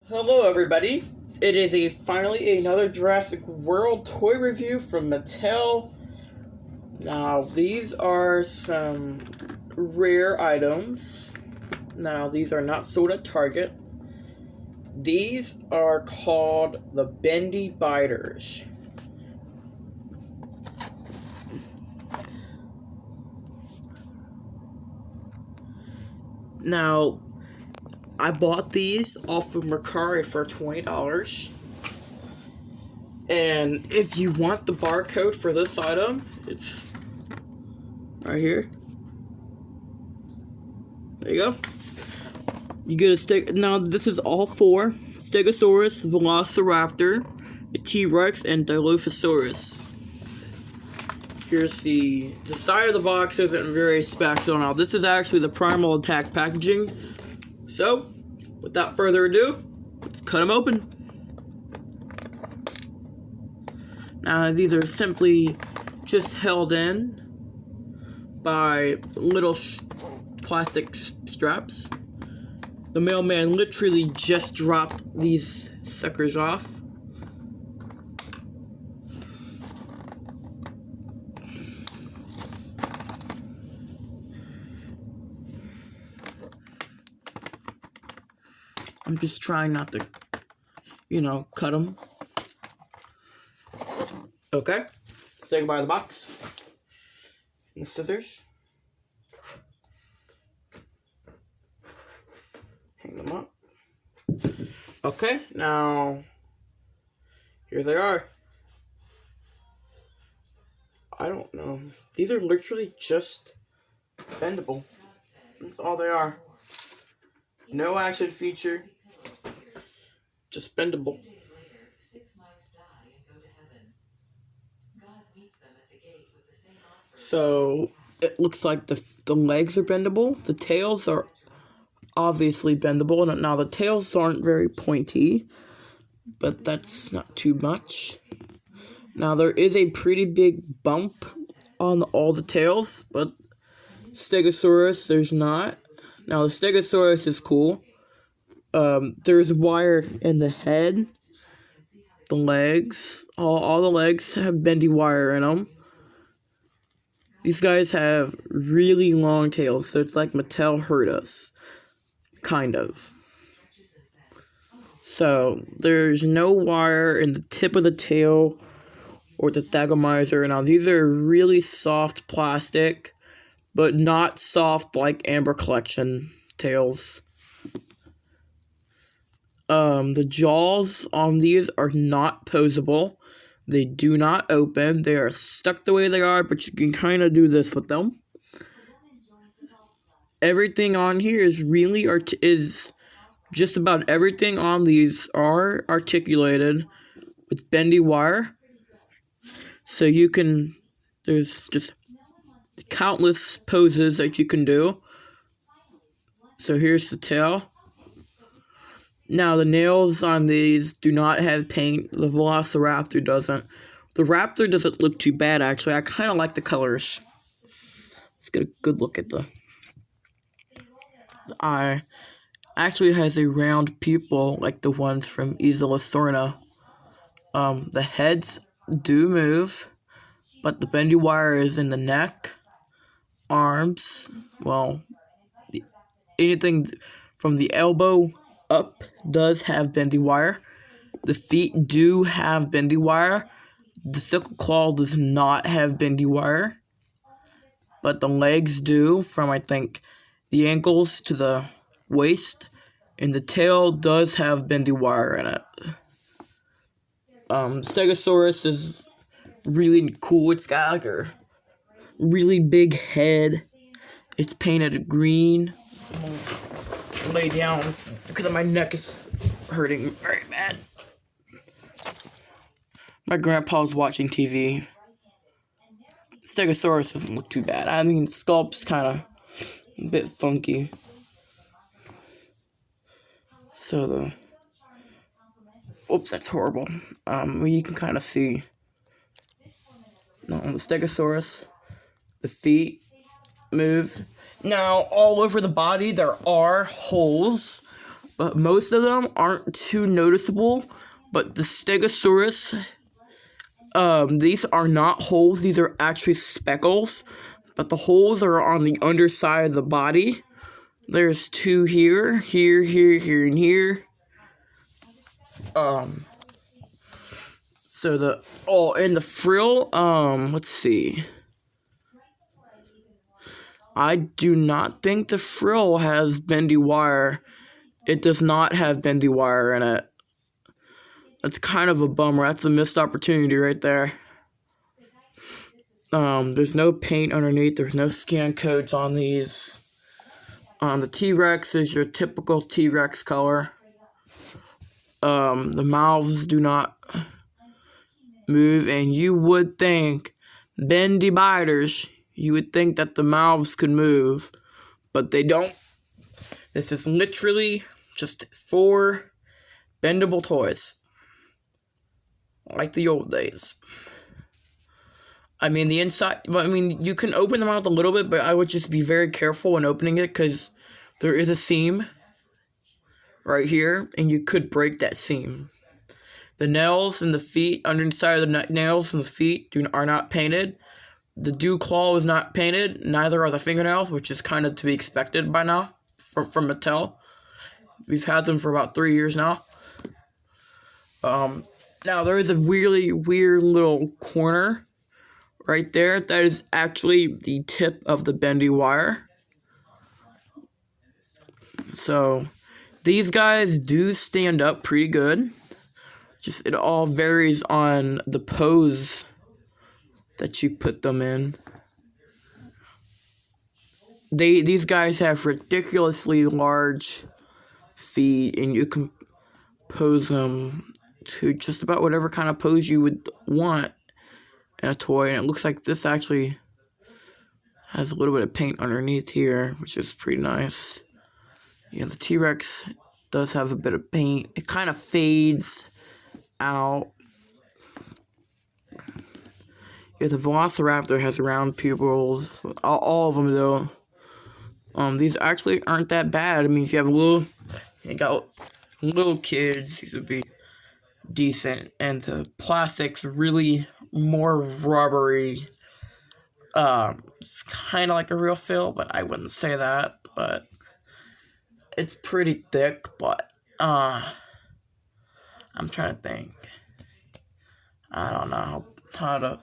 Hello everybody, it is finally another Jurassic World toy review from Mattel. Now these are some rare items. Now these are not sold at Target. These are called the Bendy Biters. Now I bought these off of Mercari for $20. And if you want the barcode for this item, it's right here. There you go. You get a stick. Now, this is all four: Stegosaurus, Velociraptor, a T-Rex, and Dilophosaurus. Here's the side of the box isn't very special. Now, this is actually the primal attack packaging. So, without further ado, let's cut them open. Now, these are simply just held in by little plastic straps. The mailman literally just dropped these suckers off. I'm just trying not to, cut them. Okay, say goodbye to the box. And the scissors. Hang them up. Okay, now, here they are. I don't know. These are literally just bendable. That's all they are. No action feature. Just bendable. So, it looks like the legs are bendable. The tails are obviously bendable. Now, the tails aren't very pointy, but that's not too much. Now, there is a pretty big bump on all the tails, but Stegosaurus, there's not. Now, the Stegosaurus is cool. There's wire in the head, the legs. All the legs have bendy wire in them. These guys have really long tails, so it's like Mattel hurt us. Kind of. So, there's no wire in the tip of the tail or the thagomizer. Now, these are really soft plastic, but not soft like Amber Collection tails. The jaws on these are not posable. They do not open. They are stuck the way they are, but you can kind of do this with them. Everything on here is really just about everything on these are articulated with bendy wire. So there's just countless poses that you can do. So here's the tail. Now, the nails on these do not have paint. The Velociraptor doesn't. The Raptor doesn't look too bad, actually. I kind of like the colors. Let's get a good look at the eye. Actually has a round pupil like the ones from Isola Sorna. The heads do move, but the bendy wire is in the neck, arms. Well, anything from the elbow up does have bendy wire. The feet do have bendy wire. The sickle claw does not have bendy wire, but the legs do, from I think the ankles to the waist, and the tail does have bendy wire in it. Stegosaurus is really cool. It's got like a really big head. It's painted green. Lay down because my neck is hurting very bad. My grandpa's watching TV. Stegosaurus doesn't look too bad. I mean, the sculpt's kind of a bit funky. So oops, that's horrible. You can kind of see. Now, on the Stegosaurus, the feet move. Now, all over the body, there are holes but most of them aren't too noticeable. But the Stegosaurus, these are not holes, these are actually speckles, but the holes are on the underside of the body. There's two here, here, and here. So and the frill, let's see. I do not think the frill has bendy wire. It does not have bendy wire in it. That's kind of a bummer. That's a missed opportunity right there. There's no paint underneath. There's no scan codes on these. The T-Rex is your typical T-Rex color. The mouths do not move, and you would think, bendy biters, you would think that the mouths could move, but they don't. This is literally just 4 bendable toys, like the old days. I mean, the inside, you can open them out a little bit, but I would just be very careful when opening it, because there is a seam right here, and you could break that seam. The nails and the feet, underside of the nails and the feet are not painted. The dew claw is not painted, neither are the fingernails, which is kind of to be expected by now from Mattel. We've had them for about 3 years now. Now there is a really weird little corner right there. That is actually the tip of the bendy wire. So these guys do stand up pretty good. Just it all varies on the pose that you put them in. These guys have ridiculously large feet, and you can pose them to just about whatever kind of pose you would want in a toy. And it looks like this actually has a little bit of paint underneath here, which is pretty nice. Yeah, the T-Rex does have a bit of paint. It kind of fades out. Yeah, the Velociraptor has round pupils. All of them, though. These actually aren't that bad. I mean, if you have little kids, these would be decent. And the plastic's really more rubbery. It's kind of like a real feel, but I wouldn't say that. But it's pretty thick. But I'm trying to think. I don't know how to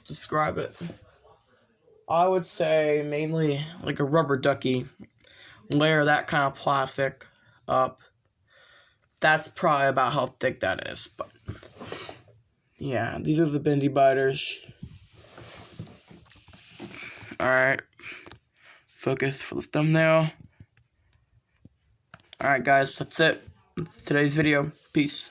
describe it. I would say mainly like a rubber ducky. Layer that kind of plastic up. That's probably about how thick that is. But yeah, these are the bendy biters. Alright. Focus for the thumbnail. Alright guys, that's it. That's today's video. Peace.